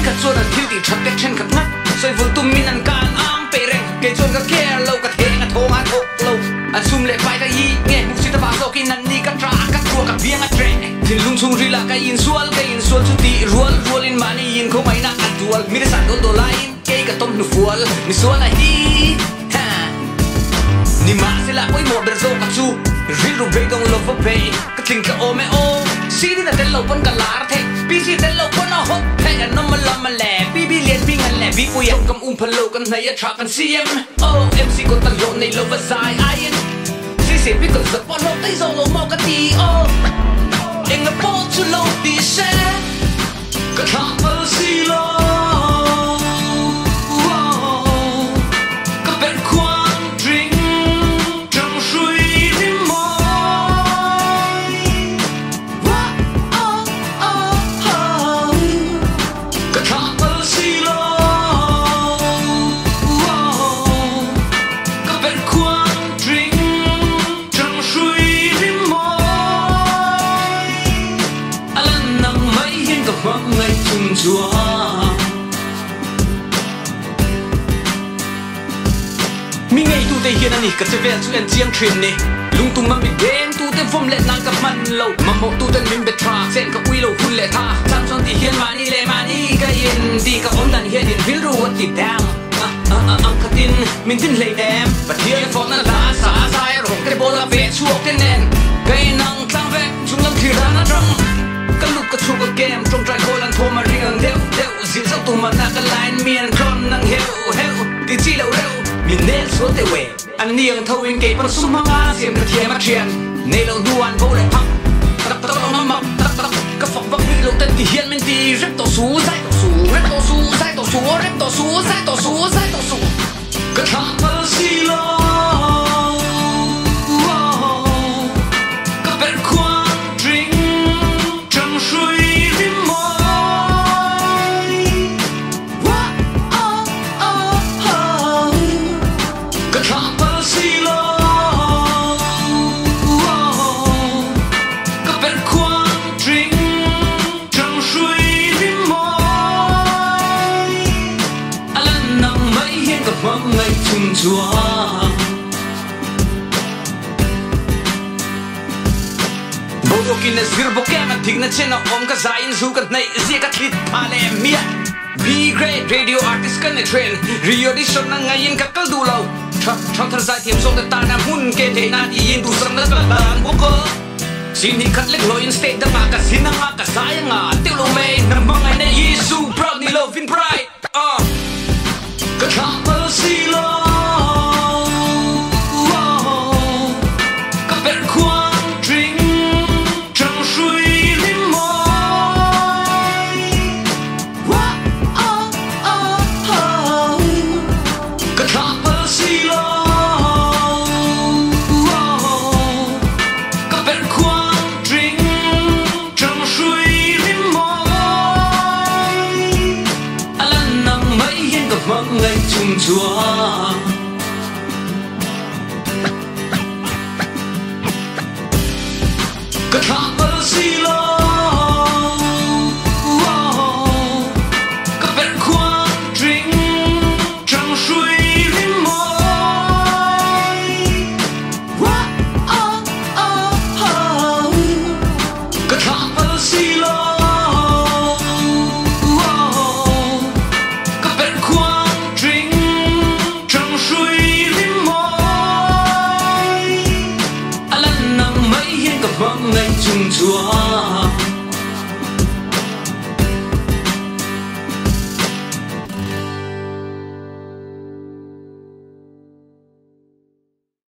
ka chuan an thil ti that te then khat ngat soi vul tum min an kan am pe reng ke chuan ka care lo ka theng a thong a thok lo an sum le pai ka yi nge mu si ta ba so kin an ni ka tra ka thua ka biang a tre thil lung chung ri la ka in sual chu ti rual in mani in ko mai na an dual mi sa do lain ke ka tom nu fual mi sual a hi ha ni ma se la oi mo ber zo ka chu ri ru be dong lo for pay ka thing ka o me o si ni na tel lo pon ka lar the pi si tel lo pon a hot the an no ma la ma le bi lien ping an le bi pu yam kam phalo kan na ya tra kan cm o mc ko ta lo nei lo va sai ai si se bi ko sa pon lo tai zo lo mo ka ti o in the boat to load the share ka tha pa si lo ka ben quan drink trong suy đi mỏi ka tha pa si lo ka ben quan drink trong suy đi mỏi alan nang mai hin ka phang ngai chung chua mi ngai tu te hian ani ka chevel chu en chiang thin ni lung tung ma mi deng tu te vom le nang ka man lo ma mo tu ten min betra sen ka ui lo fun le tha cham chon ti hian mani le mani ka yin ti ka om dan hian in vil ru wat ti dang am ka tin min tin le dem but here for na la sa sai ro ke bola ve chu ok nen kai nang tlang ve chung lam thi ra na trong ka lu ka chu ka game trong trai ko lan tho ma riang deu zin sa tu ma na ka line mian kron nang heu ti chi lo reu min nel so te we an niang thau in ke pan sum hanga sim ka thia ma thian nei lo duan bo le phak tak tak ma ma tak ka phak vak mi lo ten ti hian min ti rep to su sai to su rep to su sai to su rep to su sai to su sai to su ka tha pa si lo ka per quan drink trong suy đi mỏi ka tha pa si lo ka per quan drink trong suy đi mỏi alan nang mai hian ka phang ngai chung chua Bokin as vir bokem at tigna chena om ka zain zu kat nei zia ka thlit phale mia be great radio artist kan train rio di shon na ngayin ka kal du lo thak thar zai thiam song ta na hun ke the na di yin du sam na ka dan bo ko sin hi khat lek lo in state da ma ka sin nga ka sai nga te lo me na mangai na yesu proudly love in pride ka tha pa si lo ka per quan drink trong suy đi mỏi ka tha pa si lo ka per quan drink trong suy đi mỏi alan nang mai hian ka phang ngai chung chua ka tha pa si lo ka per quan drink trong suy đi mỏi ka tha pa si